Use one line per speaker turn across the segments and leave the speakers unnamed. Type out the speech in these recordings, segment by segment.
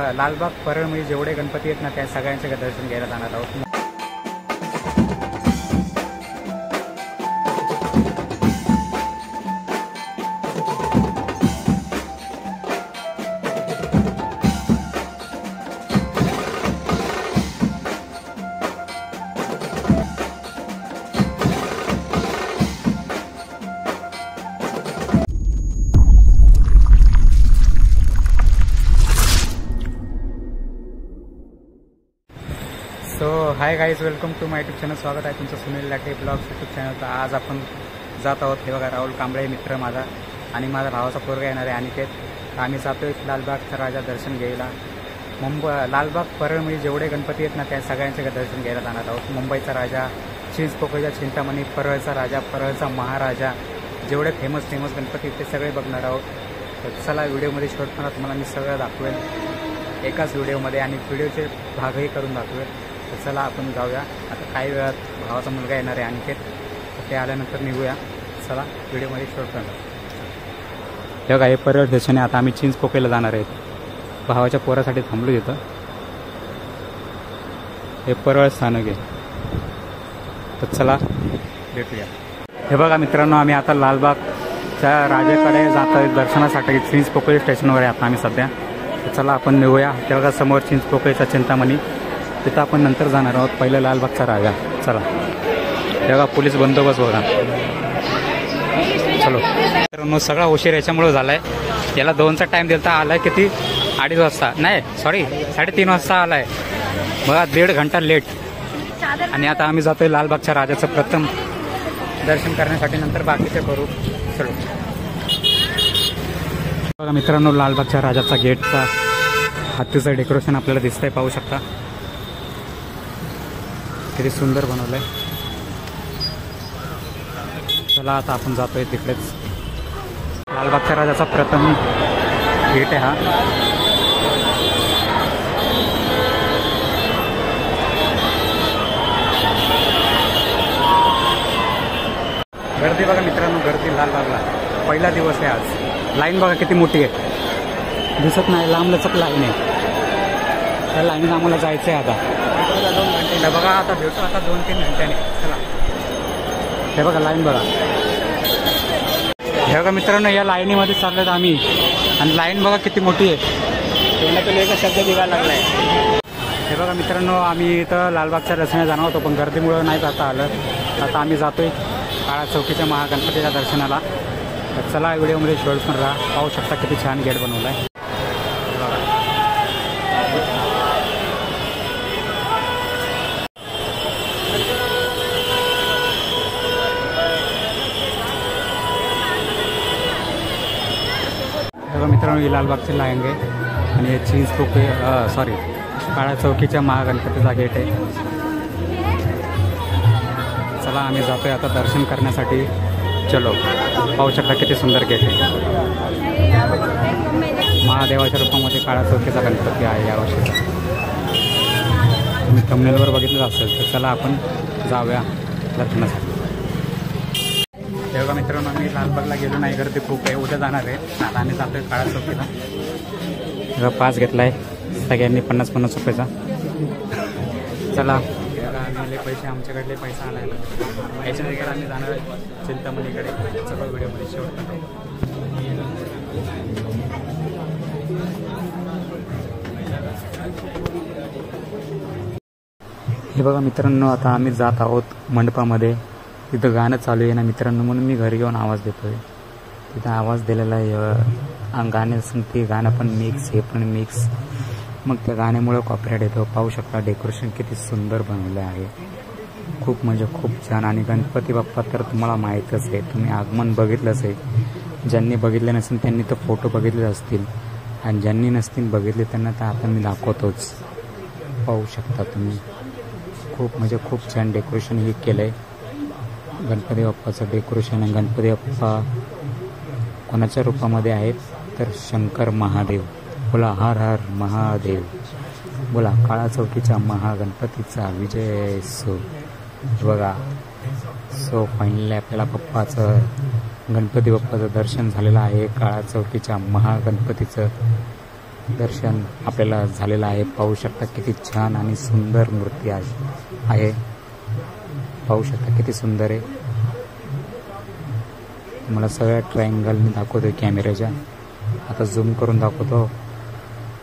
लालबाग परळमध्ये जेवढे गणपती आहेत ना त्या सगळ्यांचे दर्शन घ्यायला जाणार आहोत. So hi guys, welcome to my YouTube channel. स्वागत आहे तुमचं सुनील लाटे ब्लॉग्स यूट्यूब चॅनलचं. आज आपण जात आहोत. हे बघा, राहुल कांबळे मित्र माझा आणि माझा भावाचा पोरगा येणार आहे अनिकेत. आम्ही जातोय लालबागचा राजा दर्शन घ्यायला. लालबाग परळमध्ये जेवढे गणपती आहेत ना त्या सगळ्यांचे दर्शन घ्यायला जाणार आहोत. मुंबईचा राजा, चिंचपोकळीचा चिंतामणी, परळचा राजा, परळचा महाराजा, जेवढे फेमस गणपती ते सगळे बघणार आहोत. तर चला, व्हिडिओमध्ये शेवटपर्यंत तुम्हाला मी सगळं दाखवेल एकाच व्हिडिओमध्ये आणि व्हिडिओचे भागही करून दाखवेल. तर चला आपण जाऊया. आता काही वेळात भावाचा मुलगा येणार आहे अनिकेत, तर ते आल्यानंतर निघूया. चला व्हिडिओमध्ये शेवटपर्यंत. हे बघा, हे परळ स्टेशन आहे. आता आम्ही चिंचपोकळीला जाणार आहेत. भावाच्या पोरासाठी थांबलो तिथं. हे परळ स्थानक आहे. तर चला भेटूया. हे बघा मित्रांनो, आम्ही आता लालबागच्या राजाकडे जात आहे दर्शनासाठी. चिंचपोकळी स्टेशनवर आहे आता आम्ही सध्या. तर चला आपण निघूया. ते बघा समोर चिंचपोकळीचा चिंतामणी, तिथं आपण नंतर जाणार आहोत. पहिलं लालबागचा राजा. चला, हे बघा पोलीस बंदोबस्त बघा. चलो मित्रांनो, सगळा उशीर याच्यामुळे झाला आहे. याला 2चा टाईम दिला, आला आहे किती 2:30 वाजता, नाही सॉरी 3:30 वाजता आला आहे बघा. 1.5 घंटा लेट. आणि आता आम्ही जातोय लालबागच्या राजाचं प्रथम दर्शन करण्यासाठी, नंतर बाकीचे करू. चलो बघा मित्रांनो, लालबागच्या राजाचा गेटचा हत्तीचं डेकोरेशन आपल्याला दिसतंय, पाहू शकता किती सुंदर बनवलंय. चला आता आपण जातोय तिकडेच. लालबागच्या राजाचा प्रथम गेट आहे हा. गर्दी बघा मित्रांनो, गर्दी लालबागला. पहिला दिवस आहे आज. लाईन बघा किती मोठी आहे, दिसत नाही, लांब लचक लाईन आहे. त्या लाईनीत आम्हाला जायचं आहे आता. 2 घंटे बघा, आता भेटू आता 2-3 घंट्याने. चला, हे बघा लाईन बघा. हे बघा मित्रांनो, या लाईनीमध्ये चाललोय आम्ही. आणि लाईन बघा किती मोठी आहे. तोंडातून एक शब्द निघायला लागलाय. हे बघा मित्रांनो, आम्ही इथं लालबागच्या दर्शनाला जाणार होतो, पण गर्दीमुळे नाही जाता आलं. आता आम्ही जातोय काळा चौकीच्या महागणपतीच्या दर्शनाला. तर चला व्हिडिओमध्ये शेवटपर्यंत राहा. पाहू शकता किती छान गेट बनवला आहे. बघा मित्रांनो, ही लालबागची लाईन आहे आणि हे चिंचपोकळी सॉरी काळा चौकीच्या महागणपतीचा गेट आहे. चला आम्ही जातोय आता दर्शन करण्यासाठी. चलो, पाहू शकता किती सुंदर गेट आहे. महादेवाच्या रूपामध्ये काळा चौकीचा गणपती आहे यावर्षी. तुम्ही थंबनेलवर बघितलं असेल. तर चला आपण जाऊया दर्शनासाठी. तेव्हा मित्रांनो, आम्ही लालबागला गेलो नाही, गर्दी खूप आहे. उद्या जाणार आहे. आता आम्ही जातोय काळा चौकीला. तेव्हा पास घेतला आहे सगळ्यांनी 50-50 रुपयाचा. चला, आम्ही पैसे, आमच्याकडले पैसा आला आहे. याच्यानंतर आम्ही जाणार आहे चिंतामणीकडे. सगळं व्हिडिओमध्ये शेवट. हे बघा मित्रांनो, आता आम्ही जात आहोत मंडपामध्ये. तिथं गाणं चालू आहे ना मित्रांनो, म्हणून मी घरी येऊन आवाज देतोय. तिथं आवाज दिलेला आहे. गाणं ते गाणं पण मिक्स, हे पण मिक्स. मग त्या गाण्यामुळं कॉपीराइट येतो. पाहू शकता डेकोरेशन किती सुंदर बनवलं आहे. खूप म्हणजे खूप छान. आणि गणपती बाप्पा तर तुम्हाला माहीतच आहे, तुम्ही आगमन बघितलंच आहे. ज्यांनी बघितले नसेल त्यांनी तर फोटो बघितले असतील, आणि ज्यांनी नसतील बघितले त्यांना तर आता मी दाखवतोच. पाहू शकता तुम्ही, खूप म्हणजे खूप छान डेकोरेशन हे केलं आहे. गणपती बाप्पाचं डेकोरेशन आहे. गणपती बाप्पा कोणाच्या रूपामध्ये आहेत तर शंकर महादेव. बोला हर हर महादेव. बोला काळा चौकीच्या महागणपतीचा विजय सो. बघा, सो फायनली आपल्याला गणपती बाप्पाचं दर्शन झालेलं आहे. काळा चौकीच्या महागणपतीचं दर्शन आपल्याला झालेलं आहे. पाहू शकता किती छान आणि सुंदर मूर्ती आहे. पाहू शकता किती सुंदर आहे. मला सगळ्या ट्रायंगलने दाखवतोय कॅमेऱ्याच्या. आता झूम करून दाखवतो.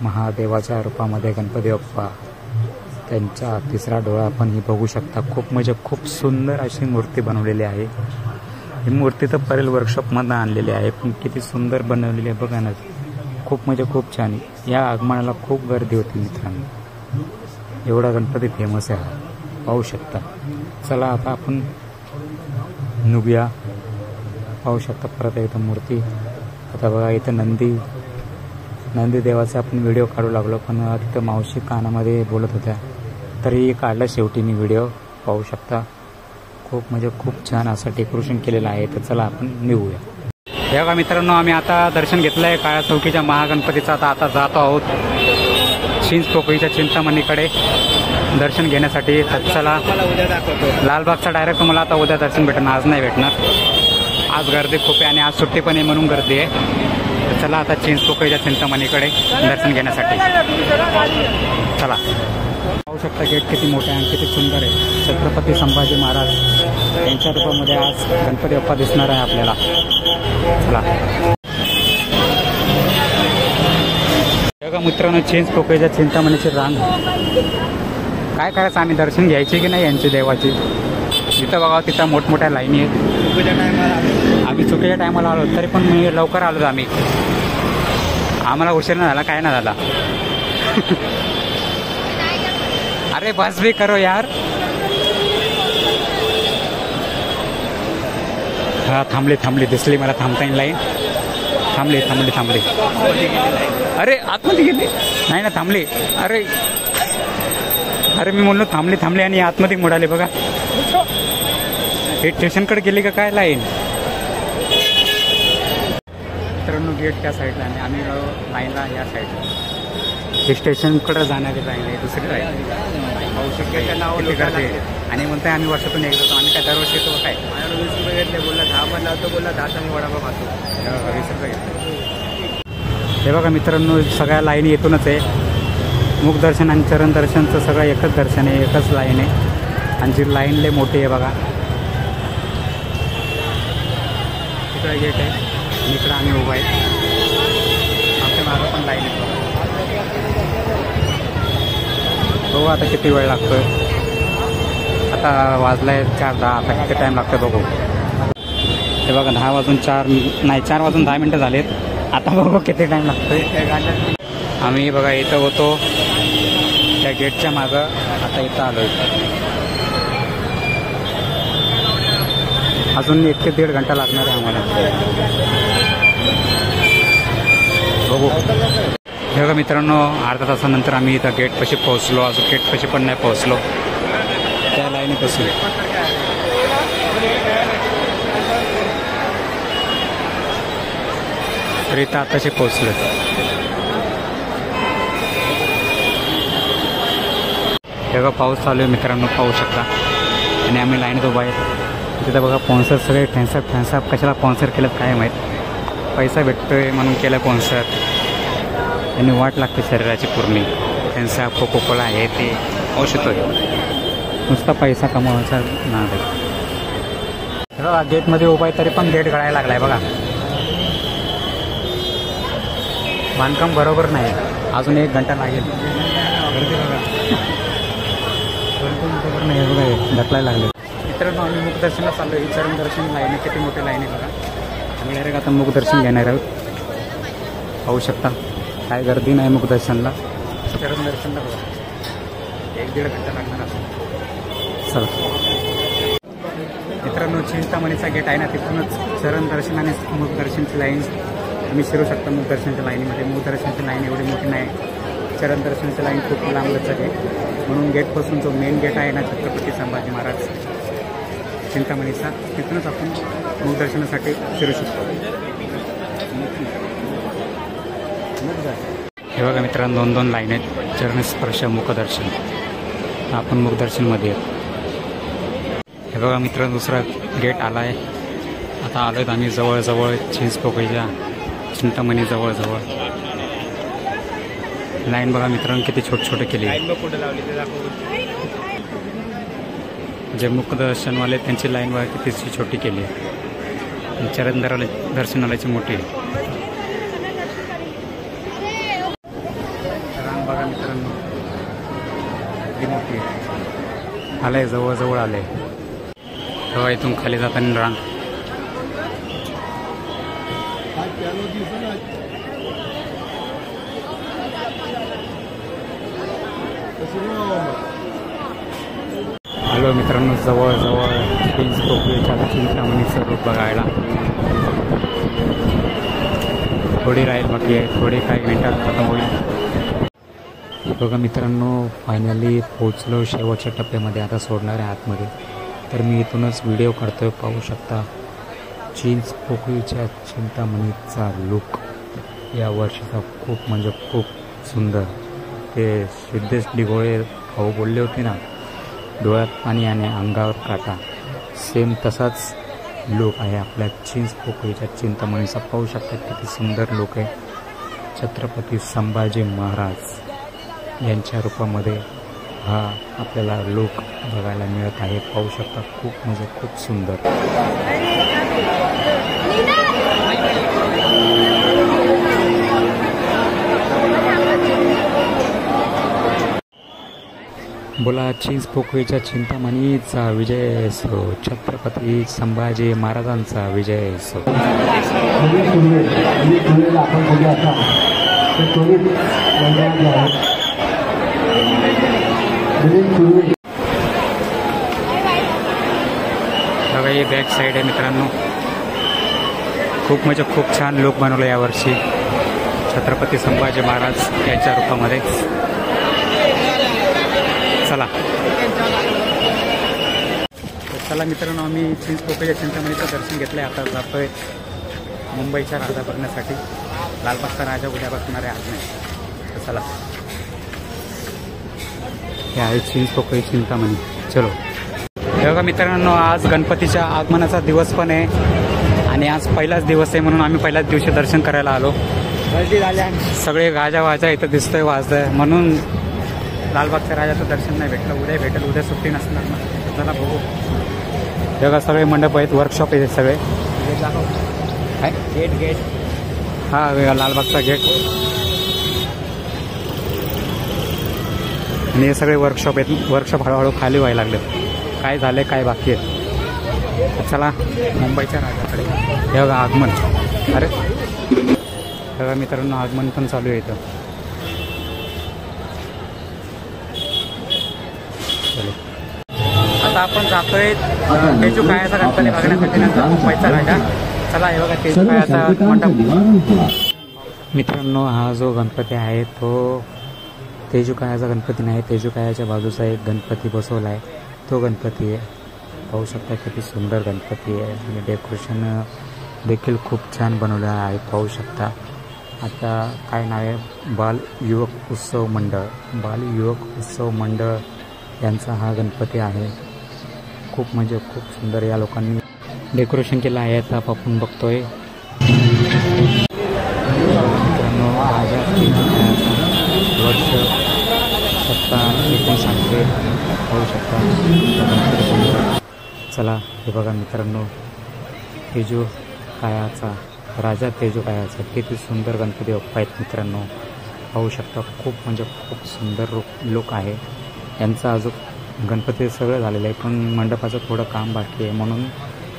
महादेवाच्या रूपामध्ये गणपती बाप्पा, त्यांचा तिसरा डोळा आपण ही बघू शकता. खूप म्हणजे खूप सुंदर अशी मूर्ती बनवलेली आहे. ही मूर्ती तर परेल वर्कशॉपमधून आणलेली आहे, पण किती सुंदर बनवलेली आहे बघा ना. खूप म्हणजे खूप छान. या आगमनाला खूप गर्दी होती मित्रांनो. एवढा गणपती फेमस आहे हा, पाहू शकता. चला आता आपण निघूया. पाहू शकता परत एकदा मूर्ती. आता बघा इथं नंदी देवाचा आपण व्हिडिओ काढू लागलो, पण तिथं मावशी कानामध्ये बोलत होत्या, तरी काढला शेवटी मी व्हिडिओ. पाहू शकता खूप म्हणजे खूप छान असं डेकोरेशन केलेलं आहे. तर चला आपण निघूया. हे बघा मित्रांनो, आम्ही आता दर्शन घेतलं आहे काळ्या चौकीच्या महागणपतीचं. आता जातो आहोत चिंचपोकळीच्या चिंतामणीकडे दर्शन घेण्यासाठी. तर चला, लालबागचा डायरेक्ट तुम्हाला आता उद्या दर्शन भेटणार, आज नाही भेटणार. आज गर्दी खूप आहे आणि आज सुट्टी पण आहे म्हणून गर्दी आहे. तर चला आता चिंचपोकळीच्या चिंतामणीकडे दर्शन घेण्यासाठी चला. पाहू शकता गेट किती मोठे आणि किती सुंदर आहे. छत्रपती संभाजी महाराज यांच्या रूपामध्ये आज गणपती बाप्पा दिसणार आहे आपल्याला. चला बघा मित्रांनो, चिंचपोकळीच्या चिंतामणीची रांग. काय करायचं, आम्ही दर्शन घ्यायची की नाही यांची देवाची. जिथं बघा तिथं मोठमोठ्या लाईनी आहेत. आम्ही चुकीच्या टायमाला आलो, तरी पण मी लवकर आलो. आम्हाला उशीर नाही झाला, काय नाही झाला. अरे बस भी करो यार. हा थांबली दिसली मला थांबता येईल लाईन. थांबली. अरे आतमध्ये गेली नाही ना, थांबली. अरे मी म्हणलो थांबली आणि आतमध्ये मुडाले बघा. हे स्टेशनकडे गेली का काय लाईन. मित्रांनो गेट त्या साईडला आणि आम्ही लाईनला या साईडला. हे स्टेशनकडे जाणारी लाईन आहे, दुसरी लाईन. पाहू शकतो आणि म्हणताय आम्ही वर्षातून एकदा येतो. आम्ही काय दरवर्षी येतो काय. 20 रुपये घेतले, बोलला 10 पण लावतो, बोलला 10 मी वडापाव खातो. 20 रुपये घेतले. हे बघा मित्रांनो, सगळ्या लाईनी येथूनच आहे. मुखदर्शन आणि चरण दर्शनचं सगळं एकच दर्शन आहे, एकच लाईन आहे. आणि जी लाईन लय मोठी आहे बघा. इकडे गेट आहे आणि इकडं आम्ही उभा आहे. आमच्या मागं पण लाईन आहे. बघू आता किती वेळ लागतोय. आता वाजलाय 4:10. आता किती टाईम लागतो बघू. हे बघा 4 वाजून 10 मिनटं झालेत. आता बघू किती टाईम लागतोय. आम्ही बघा इथं होतो त्या गेटच्या मागं, आता इथं आलोय. अजून 1 ते 1.5 घंटा लागणार आहे आम्हाला. बघू. हे बघा मित्रांनो, अर्धा तासानंतर आम्ही इथं गेटपाशी पोहोचलो. अजून गेटपाशी पण नाही पोहोचलो, त्या लाईनीपाशी. तर इथं आताशी पोहोचलो. हे बघा पाऊस चालू आहे मित्रांनो, पाहू शकता. आणि आम्ही लाईनीत उभा आहे. तिथं बघा स्पॉन्सर सगळे फॅन्सअप कशाला स्पॉन्सर केलं काय माहीत. पैसा भेटतोय म्हणून केलं स्पॉन्सर. आणि वाट लागते शरीराची पूर्ण. फॅन्सअप कोकोकोला आहे ते औषध आहे. नुसता पैसा कमवायचा ना. बघा गेटमध्ये उभा आहे, तरी पण गेट गळायला लागलाय बघा. बांधकाम बरोबर नाही. अजून 1 घंटा लागेल. गर्दी बघा. बरोबर नाही बघा, ढकलायला लागले. मित्रांनो आम्ही मुखदर्शनला चाललो. ही चरण दर्शन लाईन किती मोठी लाईन आहे बघा. आम्ही डायरेक्ट आता मुखदर्शन घेणार आहोत. पाहू शकता काय गर्दी नाही मुखदर्शनला. चरण दर्शनला बघा 1-1.5 घंटा लागणार असं. चला मित्रांनो, चिंतामणीचा गेट आहे ना, तिथूनच चरण दर्शन आणि मुखदर्शनची लाईन तुम्ही शिरू शकता. मुखदर्शनच्या लाईनीमध्ये मुखदर्शनची लाईन एवढी मोठी नाही. चरण दर्शनाची लाईन खूप लांबच आहे. म्हणून गेटपासून जो मेन गेट आहे ना, छत्रपती संभाजी महाराज चिंतामणीचा, तिथूनच आपण मुखदर्शनासाठी फिरू शकतो. हे बघा मित्रांनो, 2 लाईन आहेत. चरणस्पर्श मुखदर्शन. आपण मुखदर्शनमध्ये आहेत. हे बघा मित्रांनो, दुसरा गेट आला आहे. आता आलो आहेत आम्ही जवळजवळ चिंचपोकळीच्या चिंतामणी जवळजवळ. लाईन बघा मित्रांनो किती छोटे छोटे केली. जे मुखदर्शनवाले त्यांची लाईन बघा किती छोटी केली आहे. चरण दर्शनालयाची मोठी आहे. रांग बघा मित्रांनो किती मोठी आहे. आलंय जवळ आलंय. तेव्हा इथून खाली जाताना रांग. हॅलो मित्रांनो, जवळ चिंतामणीचं रूप बघायला थोडी राहील बाकी आहे. थोडी काही मिनिटात खतम होईल. बघा मित्रांनो, फायनली पोहोचलो शेवटच्या टप्प्यामध्ये. आता सोडणार आहे आतमध्ये. तर मी इथूनच व्हिडिओ काढतोय. पाहू शकता चिंचपोकळीच्या चिंतामणीचा लुक या वर्षीचा खूप म्हणजे खूप सुंदर. ते सिद्धेश डिगोळे भाऊ बोलले होते ना, डोळ्यात पाणी आणि अंगावर काटा, सेम तसाच लुक आहे आपल्या चिंचपोकळीच्या चिंतामणीचा. पाहू शकता किती सुंदर लुक आहे. छत्रपती संभाजी महाराज यांच्या रूपामध्ये हा आपल्याला लुक बघायला मिळत आहे. पाहू शकता खूप म्हणजे खूप सुंदर. बोला चिंचपोकळीच्या चिंतामणीचा विजय असो, छत्रपती संभाजी महाराजांचा विजय असो. बघा ही बॅक साईड आहे मित्रांनो. खूप म्हणजे खूप छान लुक बनवलं यावर्षी छत्रपती संभाजी महाराज यांच्या रूपामध्ये. चला मित्रांनो, आम्ही चिंचपोकळीच्या चिंतामणीचं दर्शन घेतलं आहे. आता जातोय मुंबईच्या राजा बघण्यासाठी. लालबागचा राजा उद्या बसणार आहे आज नाही. चला, हे आहे चिंचपोकळी चिंतामणी. चलो. हे बघा मित्रांनो, आज गणपतीच्या आगमनाचा दिवस पण आहे आणि आज पहिलाच दिवस आहे म्हणून आम्ही पहिल्याच दिवशी दर्शन करायला आलो. सगळे गाजा इथं दिसतोय वाजतंय म्हणून लालबागच्या राजाचं दर्शन नाही भेटलं. उद्या भेटेल. उद्या सुट्टी नसणार ना. चला बघू. बघा सगळे मंडप आहेत, वर्कशॉप आहेत सगळे. गेट हा लालबागचा गेट आणि हे सगळे वर्कशॉप आहेत. वर्कशॉप हळूहळू खाली व्हायला लागले. काय झाले काय बाकी आहे. चला मुंबईच्या राजाकडे. हे बघा आगमन. अरे बघा मित्रांनो, आगमन पण चालू आहे इथं. आता आपण जातोय तेजूकायाचा गणपती बघण्यासाठी. नंतर मुंबईचा राजा. चला हे बघा तेजूकायाचा मंडप. मित्रांनो, हा जो गणपती आहे तो तेजूकायाचा गणपती नाही. तेजूकायाच्या बाजूचा एक गणपती बसवला आहे, तो गणपती आहे. पाहू शकता किती सुंदर गणपती आहे आणि डेकोरेशन देखील खूप छान बनवलं आहे. पाहू शकता. आता काय नाव आहे, बाल युवक उत्सव मंडळ यांचा हा गणपती आहे. खूप म्हणजे खूप सुंदर या लोकांनी डेकोरेशन केलं आहे. आता आपण बघतोय मित्रांनो, राजा वर्ष 1759 पाहू शकता. चला हे बघा मित्रांनो, राजा तेजूकायाचा किती सुंदर गणपती बाप्पा आहेत मित्रांनो. पाहू शकता. खूप म्हणजे खूप सुंदर लुक आहे यांचा. अजून गणपती सगळं झालेलं आहे पण मंडपाचं थोडं काम बाकी आहे म्हणून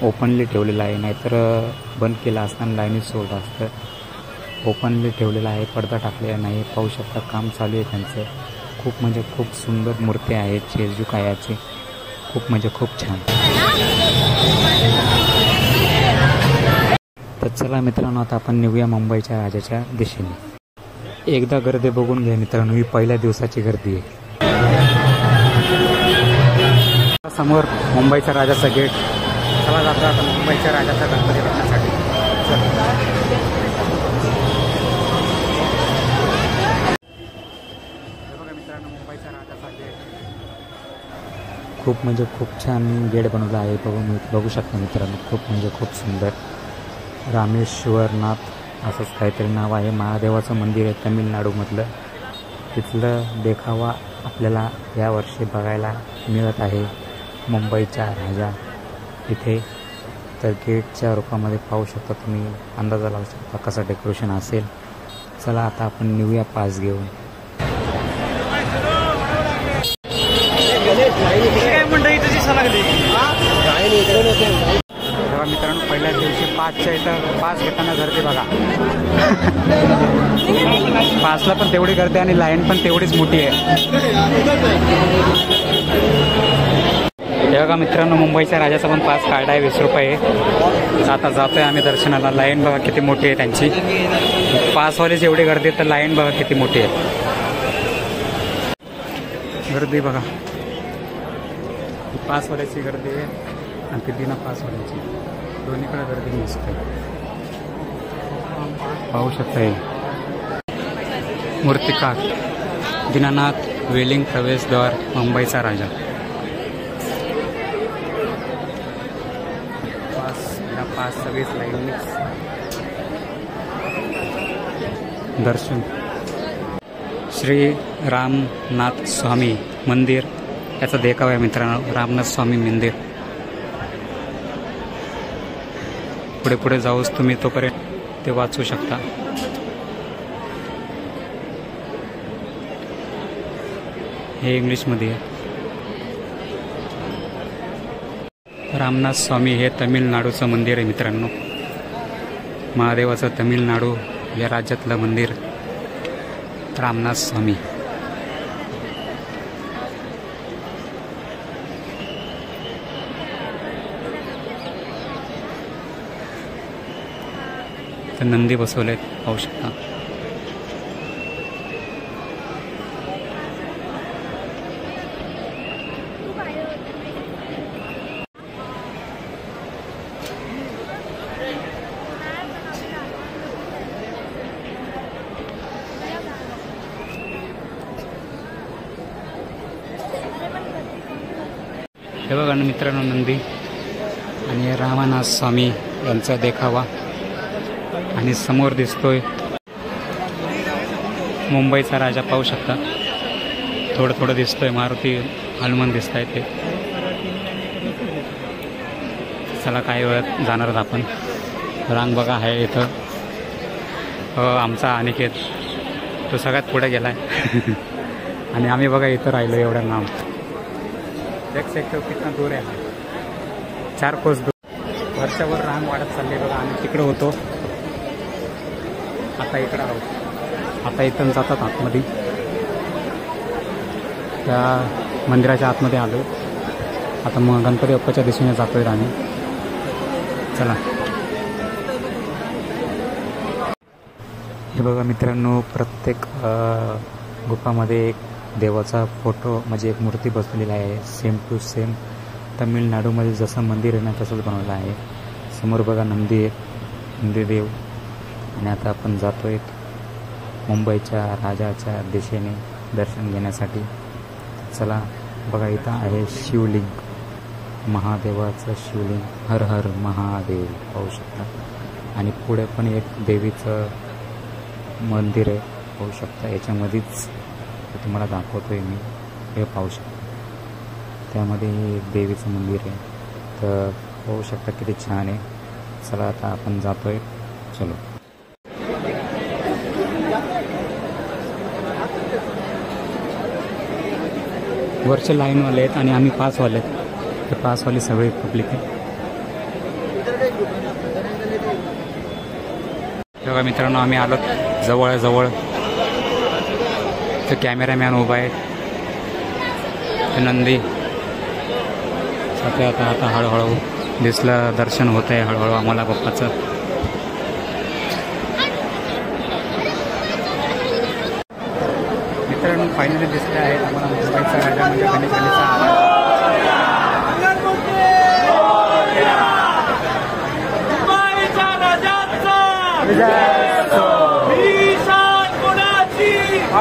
ओपनली ठेवलेलं आहे. नाहीतर बंद केलं असताना लाईनीत सोडलं असतं. ओपनली ठेवलेलं आहे, पडदा टाकलेला नाही. पाहू शकता काम चालू आहे त्यांचं. खूप म्हणजे खूप सुंदर मूर्ती आहे तेजूकायाची. खूप म्हणजे खूप छान. तर चला मित्रांनो, आता आपण निघूया मुंबईच्या राजाच्या दिशेने. एकदा गर्दी बघून घ्या मित्रांनो, ही पहिल्या दिवसाची गर्दी आहे. समोर मुंबईचा राजाचा गेट. चला जातो आता मुंबईच्या राजाचा गणपती बघण्यासाठी. बघा मित्रांनो, मुंबईचा राजाचा गेट. खूप म्हणजे खूप छान गेट बनवला आहे. बघू शकता मित्रांनो. खूप म्हणजे खूप सुंदर. रामेश्वरनाथ असंच काहीतरी नाव आहे. महादेवाचं मंदिर आहे तमिळनाडूमधलं. तिथलं देखावा आपल्याला यावर्षी बघायला मिळत आहे. मुंबईचा राजा इथे तर गेटच्या रूपामध्ये पाहू शकता तुम्ही, अंदाजा लावू शकता कसं डेकोरेशन असेल. चला आता आपण निघूया पास घेऊन. तेव्हा मित्रांनो पहिल्या दिवशी पासच्या इथं पास घेताना गर्दी बघा. पासला पण तेवढी गर्दी आणि लाईन पण तेवढीच मोठी आहे. हे बघा मित्रांनो, मुंबईच्या राजाचा पण पास काढला आहे 20 रुपये. आता जातोय आम्ही दर्शनाला. लाईन बघा किती मोठी आहे त्यांची. पासवालीची एवढी गर्दी तर लाईन बघा किती मोठी आहे. गर्दी बघा, पासवाल्याची गर्दी आहे आणि ती बिना पासवाल्याची, दोन्हीकडे गर्दी नसते. पाहू शकता मूर्तिकार दीनानाथ वेलिंग प्रवेशद्वार मुंबईचा राजा. पास सगळीच लाईन दर्शन. श्री रामनाथ स्वामी मंदिर याचा देखावा आहे मित्रांनो. रामनाथ स्वामी मंदिर. पुढे पुढे जाऊच तुम्ही तोपर्यंत ते वाचू शकता. हे इंग्लिशमध्ये आहे. रामनाथ स्वामी हे तमिळनाडूचं मंदिर आहे मित्रांनो. महादेवाचं तमिळनाडू या राज्यातलं मंदिर रामनाथ स्वामी. तर नंदी बसवलेत पाहू शकता. हे बघा मित्रांनो, नंदी आणि रामनाथ स्वामी यांचा देखावा. आणि समोर दिसतोय मुंबईचा राजा पाहू शकता. थोडं थोडं दिसतोय मारुती हनुमान दिसत आहे ते. चला काही वेळात जाणारच आपण. रांग बघा आहे इथं. आमचा अनिकेत तो सगळ्यात पुढे गेलाय. आणि आम्ही बघा इथं राहिलो एवढ्या नाम. एक सेक्टर कितना दूर आहे, 4 कोस दूर. वर्षावर रांग वाढत चालली बघा. आम्ही तिकडे होतो, आता इकडं आहोत. आता इथून जातात आतमध्ये. त्या मंदिराच्या आतमध्ये आलो. आता मग गणपती बाप्पाच्या दिशेने जातोय आम्ही. चला. हे बघा मित्रांनो, प्रत्येक गुफामध्ये एक देवाचा फोटो म्हणजे एक मूर्ती बसलेली आहे. सेम टू सेम तमिळनाडूमध्ये जसं मंदिर आहे ना तसंच बनवलं आहे. समोर बघा नंदी देव. आणि आता आपण जातोय मुंबईच्या राजाच्या दिशेने दर्शन घेण्यासाठी. चला बघा, इथं आहे शिवलिंग, महादेवाचं शिवलिंग. हर हर महादेव पाहू शकता. आणि पुढे पण एक देवीचं मंदिर आहे पाहू शकता. याच्यामध्येच तुम्हाला दाखवतोय मी, हे पाहू शकता. त्यामध्ये एक देवीचं मंदिर आहे. तर पाहू शकता किती छान आहे. चला आता आपण जातोय. चलो. वरचे लाईनवाले आहेत आणि आम्ही पासवाले आहेत. ते पासवाले सगळे पब्लिक आहे. बघा मित्रांनो, आम्ही आलो जवळ. तो कॅमेरामॅन उभा आहे. नंदी आता हळूहळू दिसलं. दर्शन होत आहे हळूहळू आम्हाला बाप्पाचं. मित्रांनो, फायनली दिसले आहेत आम्हाला मुंबईचा राजा म्हणजे गणेशाचा आवाज.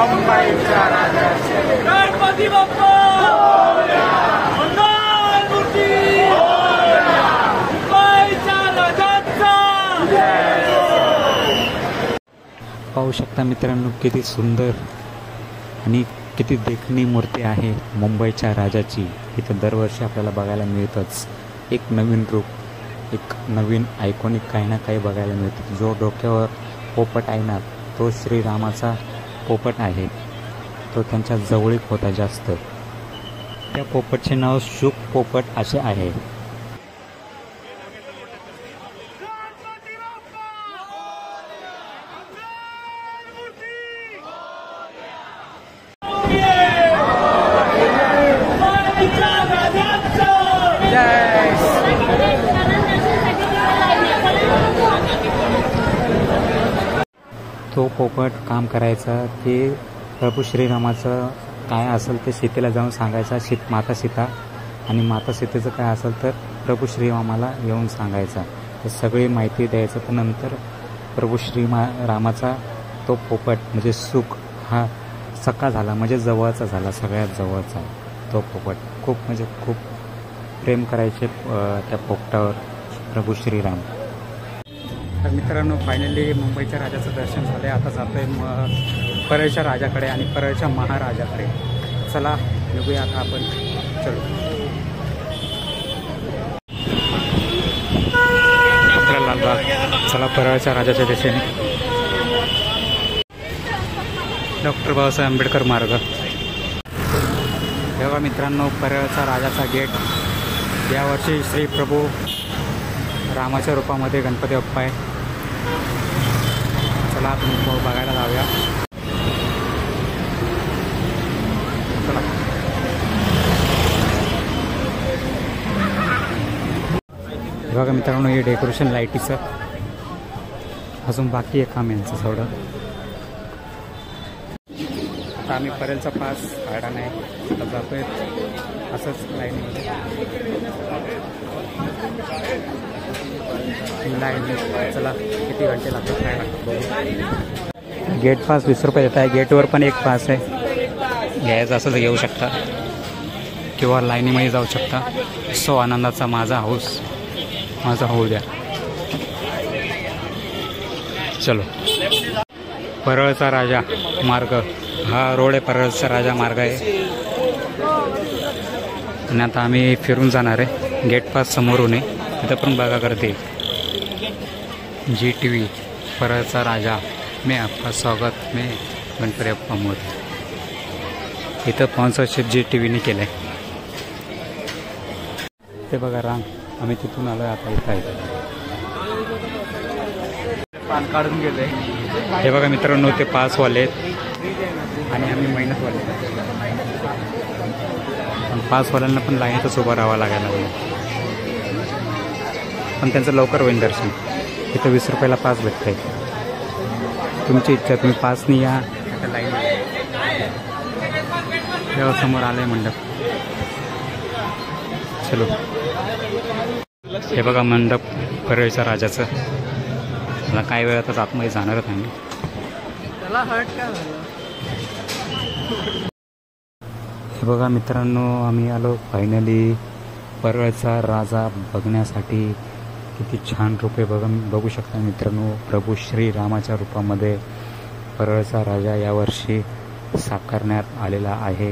मुंबईचा राजा गणपती बाप्पा पाहू शकता मित्रांनो, किती सुंदर आणि किती देखणी मूर्ती आहे मुंबईच्या राजाची. इथं दरवर्षी आपल्याला बघायला मिळतंच एक नवीन रूप, एक नवीन आयकॉनिक काही ना काही बघायला मिळतं. जो डोक्यावर पोपट आहे ना, तो श्रीरामाचा पोपट आहे. तो त्यांच्या जवळीक होता जास्त. त्या पोपटचे नाव शुक पोपट असे आहे. तो पोपट काम करायचा ते प्रभू श्रीरामाचं काय असेल ते सीतेला जाऊन सांगायचा. माता सीता आणि माता सीतेचं काय असेल तर प्रभू श्रीरामाला येऊन सांगायचा. हे सगळी माहिती द्यायचं. तर नंतर प्रभू रामाचा तो पोपट म्हणजे सुख हा सखा झाला, म्हणजे जवळचा झाला, सगळ्यात जवळचा तो पोपट. खूप म्हणजे खूप प्रेम करायचे त्या पोपटावर प्रभू श्रीराम. तर मित्रांनो, फायनली मुंबईच्या राजाचं दर्शन झालं. आता जातो आहे परळच्या राजाकडे आणि परळच्या महाराजाकडे. चला बघूया आता आपण. चलो लालबाग, चला परळच्या राजाच्या दिशेने. डॉक्टर बाबासाहेब आंबेडकर मार्ग. तेव्हा मित्रांनो, परळचा राजाचा गेट. यावर्षी श्री प्रभू रामाच्या रूपामध्ये गणपती बाप्पा आहे. चला आपण बघायला जाऊया. चला. बघा मित्रांनो, हे डेकोरेशन लाईटीचं अजून बाकी आहे काम यांचं थोडं. आता आम्ही परेलचा पास काढा नाही, आता जातोय असंच लाईनमध्ये. चला किती घंटे लागतात काय लागतात बघू. गेट पास 20 रुपये देत आहे. गेटवर पण एक पास आहे, घ्यायचं असं तर घेऊ शकता किंवा लाईनीमध्ये जाऊ शकता. सो आनंदाचा माझा हाऊस माझा होऊ द्या. चलो. परळचा राजा मार्ग, हा रोड आहे परळचा राजा मार्ग आहे. आणि आता आम्ही फिरून जाणार आहे. गेट पास समोरून आहे, इथं पण बघा करते. GTV परळचा राजा में आपका स्वागत, में गणपती बाप्पा मोरया. इथं स्पॉन्सरशिप GTVने केलं आहे. ते बघा रांग, आम्ही तिथून आलो. आता इथं आहे पान काढून गेले. हे बघा मित्रांनो, ते पासवाले आहेत आणि आम्ही मेहनतवाले. पण पासवाल्यांना पण लाईनतच उभं राहावं लागायला लागलं, पण त्यांचं लवकर होईल दर्शन. इथं 20 रुपयाला पास भेटत आहे. तुमची इच्छा, तुम्ही पासनी या आता लाईन. तेव्हा समोर आलंय मंडप. चलो. हे बघा मंडप परळच्या राजाचं. मला काही वेळातच आतमध्ये जाणारच आम्ही. हे बघा मित्रांनो, आम्ही आलो फायनली परळचा राजा बघण्यासाठी. किती छान रूप आहे बघू शकता मित्रांनो. प्रभू श्रीरामाच्या रूपामध्ये परळचा राजा यावर्षी साकारण्यात आलेला आहे.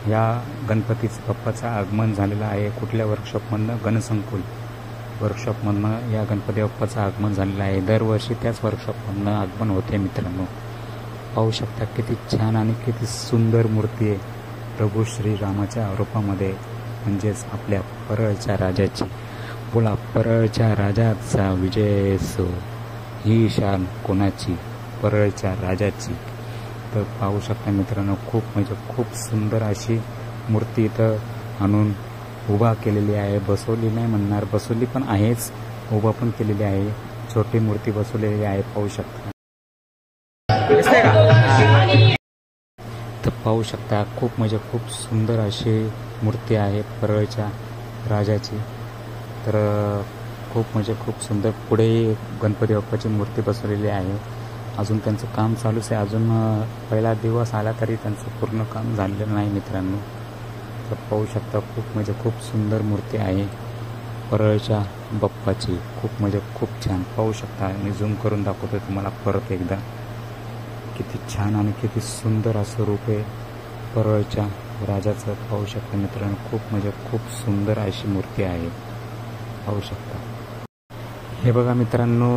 या गणपतीचं बाप्पाचं आगमन झालेलं आहे. कुठल्या वर्कशॉपमधनं? गणसंकुल वर्कशॉपमधनं या गणपती बाप्पाचं आगमन झालेलं आहे. दरवर्षी त्याच वर्कशॉपमधनं आगमन होते मित्रांनो. पाहू शकता किती छान आणि किती सुंदर मूर्ती आहे प्रभू श्रीरामाच्या रूपामध्ये, म्हणजेच आपल्या परळच्या राजाची. बोला परळच्या राजाचा विजय असो. ही शान कोणाची? परळच्या राजाची. तर पाहू शकता मित्रांनो, खूप म्हणजे खूप सुंदर अशी मूर्ती इथं आणून उभा केलेली आहे. बसवली नाही म्हणणार, बसवली पण आहेच, उभा पण केलेली आहे. छोटी मूर्ती बसवलेली आहे, पाहू शकता. तर पाहू शकता खूप म्हणजे खूप सुंदर अशी मूर्ती आहे परळच्या राजाची. तर खूप म्हणजे खूप सुंदर. पुढे गणपती बाप्पाची मूर्ती बसवलेली आहे. अजून त्यांचं काम चालूच आहे. अजून पहिला दिवस आला तरी त्यांचं पूर्ण काम झालेलं नाही मित्रांनो. तर पाहू शकता खूप म्हणजे खूप सुंदर मूर्ती आहे परळच्या बाप्पाची. खूप म्हणजे खूप छान. पाहू शकता, मी झूम करून दाखवतो तुम्हाला परत एकदा. किती छान आणि किती सुंदर असं रूप आहे परळच्या राजाचं पाहू शकता मित्रांनो. खूप म्हणजे खूप सुंदर अशी मूर्ती आहे, पाहू शकता. हे बघा मित्रांनो,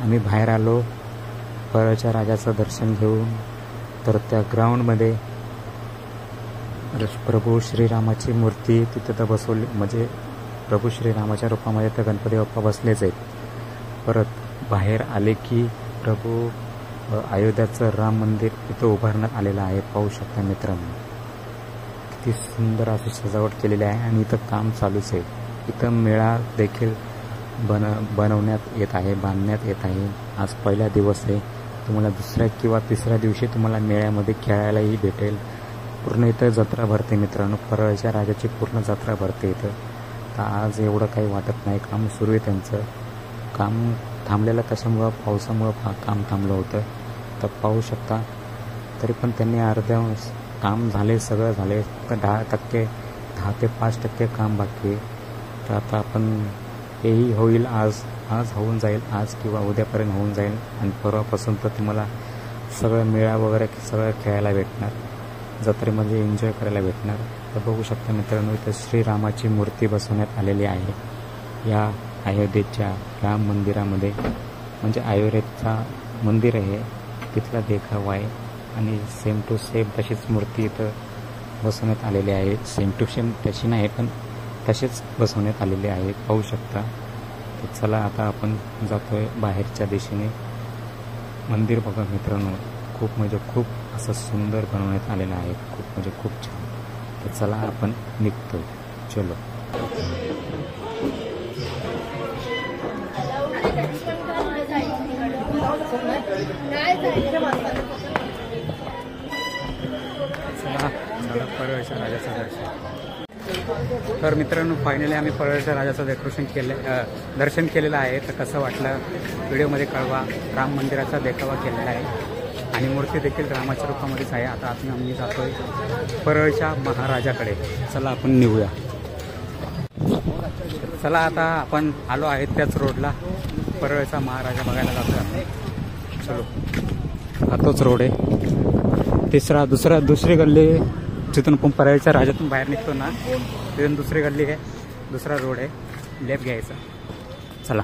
आम्ही बाहेर आलो परळच्या राजाचं दर्शन घेऊन. तर त्या ग्राउंडमध्ये प्रभू श्रीरामाची मूर्ती तिथं तर बसवली, म्हणजे प्रभू श्रीरामाच्या रूपामध्ये तर गणपती बाप्पा बसलेच आहेत. परत बाहेर आले की प्रभू अयोध्याचं राम मंदिर इथं उभारण्यात आलेलं आहे, पाहू शकता मित्रांनो. किती सुंदर अशी सजावट केलेली आहे आणि इथं काम चालूच आहे. इथं मेळा देखील बनवण्यात येत आहे, बांधण्यात येत आहे. आज पहिला दिवस आहे. तुम्हाला दुसऱ्या किंवा तिसऱ्या दिवशी तुम्हाला मेळ्यामध्ये खेळायलाही भेटेल. पूर्ण इथं जत्रा भरते मित्रांनो, परळच्या राजाची पूर्ण जत्रा भरते इथं. तर आज एवढं काही वाटत नाही, काम सुरू आहे त्यांचं. काम थांबलेलं कशामुळं, पावसामुळं काम थांबलं होतं. तर पाहू शकता, तरी पण त्यांनी अर्ध्या काम झाले, सगळं झाले. फक्त 10 ते 5% काम बाकी आहे. तर आता आपण हेही होईल, आज होऊन जाईल, आज किंवा उद्यापर्यंत होऊन जाईल. आणि परवापासून तर तुम्हाला सगळं मेळा वगैरे सगळं खेळायला भेटणार, जत्रेमध्ये एन्जॉय करायला भेटणार. तर बघू शकता मित्रांनो, इथं श्रीरामाची मूर्ती बसवण्यात आलेली आहे या अयोध्येच्या राम मंदिरामध्ये. म्हणजे अयोध्येचा मंदिर आहे तिथला देखावा आहे आणि सेम टू सेम तशीच मूर्ती इथं बसवण्यात आलेली आहे. सेम टू सेम तशी नाही, पण तसेच बसवण्यात आलेले आहे, पाहू शकता. तर चला आता आपण जातोय बाहेरच्या दिशेने. मंदिर बघा मित्रांनो, खूप म्हणजे खूप असं सुंदर बनवण्यात आलेलं आहे, खूप म्हणजे खूप छान. तर चला आपण निघतोय, चलो. चला परळच्या राजाचं दर्शन. तर मित्रांनो, फायनली आम्ही परळच्या राजाचं दर्शन केलेलं आहे. तर कसं वाटलं व्हिडिओमध्ये कळवा. राम मंदिराचा देखावा केलेला आहे आणि मूर्ती देखील रामाच्या रूपामध्येच आहे. आता आम्ही जातोय परळच्या महाराजाकडे. चला आपण निघूया. चला आता आपण आलो आहे त्याच रोडला, परळचा महाराजा बघायला जातोय आपण. चलो, हा तोच रोड आहे. दुसरी गल्ली, जिथून आपण परळच्या राजातून बाहेर निघतो ना, तिथून दुसरी गल्ली आहे, दुसरा रोड आहे, लेफ्ट घ्यायचा. चला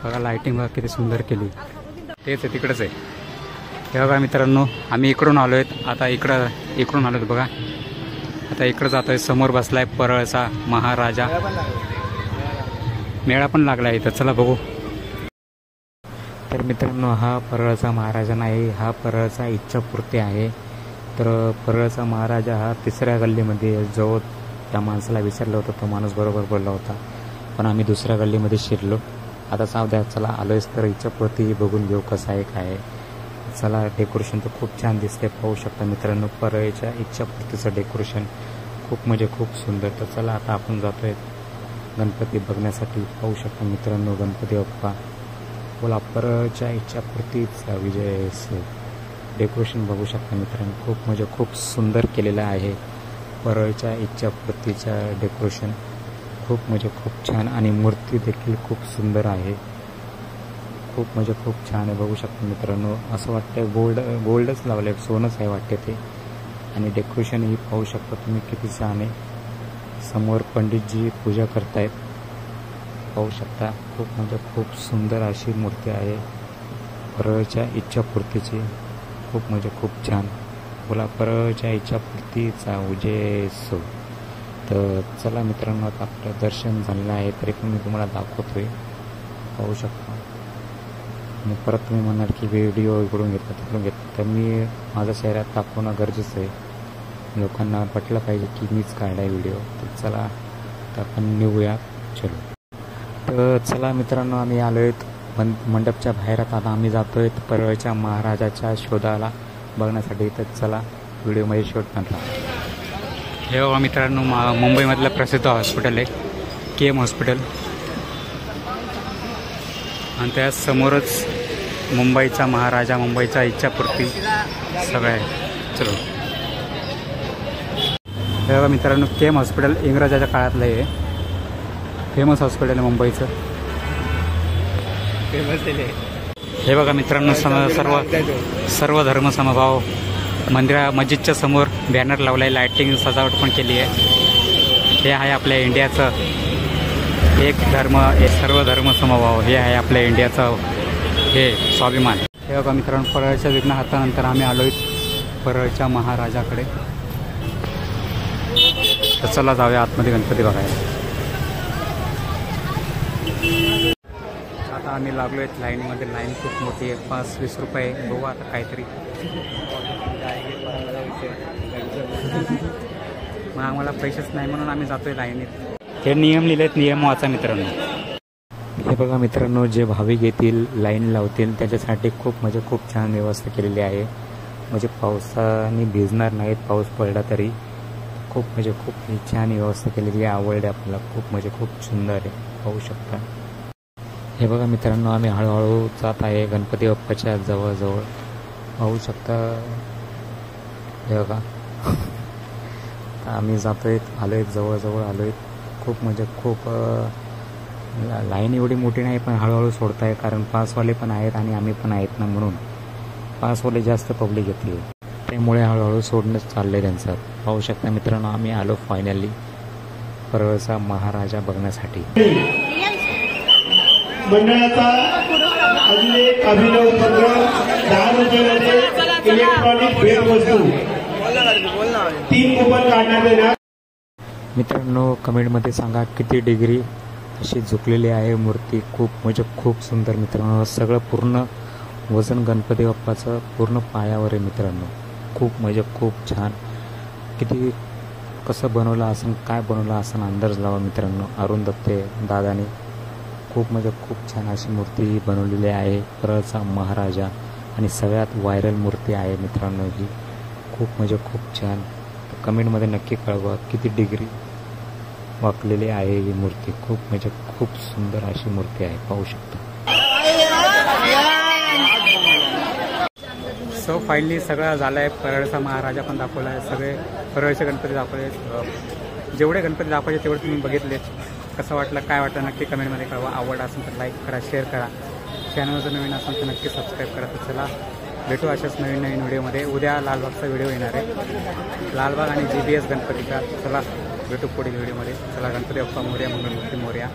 बघा, लाईटिंग बघा किती सुंदर केली. तेच आहे, तिकडंच आहे. हे बघा मित्रांनो, आम्ही इकडून आलो आहेत. आता इकडून आलो बघा. आता इकडं जातोय. समोर बसलाय परळचा महाराजा. मेळा पण लागला इथं, चला बघू. तर मित्रांनो, हा परळचा महाराजा नाही, हा परळचा इच्छापूर्ती आहे. तर परळचा महाराजा हा तिसऱ्या गल्लीमध्ये, जो त्या माणसाला विचारलं होतं तो माणूस बरोबर बोलला होता, पण आम्ही दुसऱ्या गल्लीमध्ये शिरलो. आता साव द्या, चला आलोयच तर इच्छापूर्ती बघून घेऊ कसं आहे काय आहे. चला, डेकोरेशन तर खूप छान दिसते, पाहू शकता मित्रांनो. परळच्या इच्छापूर्तीचं डेकोरेशन खूप म्हणजे खूप सुंदर. तर चला आता आपण जातोय गणपती बघण्यासाठी. पाहू शकता मित्रांनो, गणपती बाप्पा बोला, परळच्या इच्छापूर्तीचा विजय असो. डेकोरेशन बघू शकता मित्रांनो, खूप म्हणजे खूप सुंदर केलेलं आहे. परळच्या इच्छापूर्तीच्या डेकोरेशन खूप म्हणजे खूप छान आणि मूर्ती देखील खूप सुंदर आहे. खूप म्हणजे खूप छान आहे, बघू शकता मित्रांनो. असं वाटतं गोल्डच लावलं आहे, सोनंच आहे वाटते ते. आणि डेकोरेशनही पाहू शकता तुम्ही किती छान आहे. समोर पंडितजी पूजा करतायत, पाहू शकता. खूप म्हणजे खूप सुंदर अशी मूर्ती आहे परळच्या इच्छापूर्तीची. खूप म्हणजे खूप छान. बोला, परळच्या इच्छापूर्तीचा विजय असो. तर चला मित्रांनो, आता आपलं दर्शन झालेलं आहे, तरी पण मी तुम्हाला दाखवतोय, पाहू शकता. आणि परत तुम्ही म्हणाल की व्हिडिओ इकडून घेतला तिकडून घेतला, तर मी माझ्या शहरात दाखवणं गरजेचं आहे. लोकांना पटलं पाहिजे की मीच काढलाय व्हिडिओ. तर चला तर आपण निघूया, चलो. तर चला मित्रांनो, आम्ही आलो आहेत मंडपच्या बाहेर. आता आम्ही जातो आहे परळच्या महाराजाच्या शोधाला बघण्यासाठी. तर चला व्हिडिओमध्ये शोध करता. हे बघा मित्रांनो, मुंबईमधलं प्रसिद्ध हॉस्पिटल आहे, KM हॉस्पिटल. आणि त्या समोरच मुंबईचा महाराजा, मुंबईचा इच्छापूर्ती सगळं आहे. चलो, हे बघा मित्रांनो, KM हॉस्पिटल इंग्रजाच्या काळातलं आहे, फेमस हॉस्पिटल आहे मुंबईचं, फेमस आहे. हे बघा मित्रांनो, सर्व धर्म समभाव मस्जिदच्या समोर बॅनर लावलाय, लाइटिंग सजावट पण केली आहे. हे आहे आपल्या इंडियाचं एक धर्म एक सर्व धर्म समभाव. हे आहे आपल्या इंडियाचं हे स्वाभिमान. हे बघा मित्रांनो, परळच्या विघ्नहर्त्यानंतर आम्ही आलोय परळच्या महाराजाकडे. तर चला जाऊया आतमध्ये गणपती बघायला. आता आम्ही लागलो आहेत लाईनमध्ये. लाईन खूप मोठी आहे, 5-20 रुपये. बघू आता काहीतरी. मग आम्हाला पैसेच नाही म्हणून आम्ही जातोय लाईनीत. हे नियम लिहिलेत, नियम वाचा मित्रांनो. हे बघा मित्रांनो, जे भाविक येतील लाईन लावतील त्याच्यासाठी खूप छान व्यवस्था केलेली आहे. म्हणजे पावसाने भिजणार नाहीत, पाऊस पडला तरी. खूप छान व्यवस्था केलेली आहे. आवडले आपल्याला. खूप सुंदर आहे, पाहू शकता. हे बघा मित्रांनो, आम्ही हळूहळू जात आहे गणपती बाप्पाच्या जवळ. पाहू शकता. हे बघा आम्ही जातोय, आलोय जवळ आलोय. खूप लाईन एवढी मोठी नाही, पण हळूहळू सोडताय. कारण पासवाले पण आहेत आणि आम्ही पण आहेत ना, म्हणून पासवाले जास्त पब्लिक येते, त्यामुळे हळूहळू सोडणंच चाललंय त्यांचं. पाहू शकता मित्रांनो, आम्ही आलो फायनली परळचा महाराजा बघण्यासाठी.
मंडळाचा अजून एक अभिनव उपक्रम 10 रुपयामध्ये इलेक्ट्रॉनिक भेटवस्तू 3 कुपन काढण्यात येणार.
मित्रांनो, कमेंटमध्ये सांगा किती डिग्री अशी झुकलेली आहे मूर्ती. खूप सुंदर मित्रांनो. सगळं पूर्ण वजन गणपती बाप्पाचं पूर्ण पायावर आहे मित्रांनो. खूप छान. कसं बनवलं असेल, काय बनवलं असेल अंदाज लावा मित्रांनो. अरुण दत्ते दादाने खूप छान अशी मूर्ती बनवलेली आहे. परळचा महाराजा आणि सगळ्यात व्हायरल मूर्ती आहे मित्रांनो ही. खूप छान. कमेंटमध्ये नक्की कळवा किती डिग्री वाकलेली आहे ही मूर्ती. खूप सुंदर अशी मूर्ती आहे, पाहू शकता. सो फायनली सगळं झालं आहे. परळचा महाराजा पण दाखवला आहे, सगळे परळचे गणपती दाखवले. जेवढे गणपती दाखवायचे तेवढे तुम्ही बघितले. कसं वाटलं, काय वाटलं नक्की कमेंटमध्ये कळवा. आवड असेल तर लाईक करा, शेअर करा. चॅनल जर नवीन असेल तर नक्की सबस्क्राईब करा. तर चला भेटू अशाच नवीन व्हिडिओमध्ये. उद्या लालबागचा व्हिडिओ येणार आहे, लालबाग आणि GBS गणपतीचा. चला भेटू पुढील व्हिडिओमध्ये. चला, गणपती बाप्पा मोरया, मंगलमूर्ती मोरया.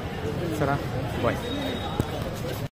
चला बाय.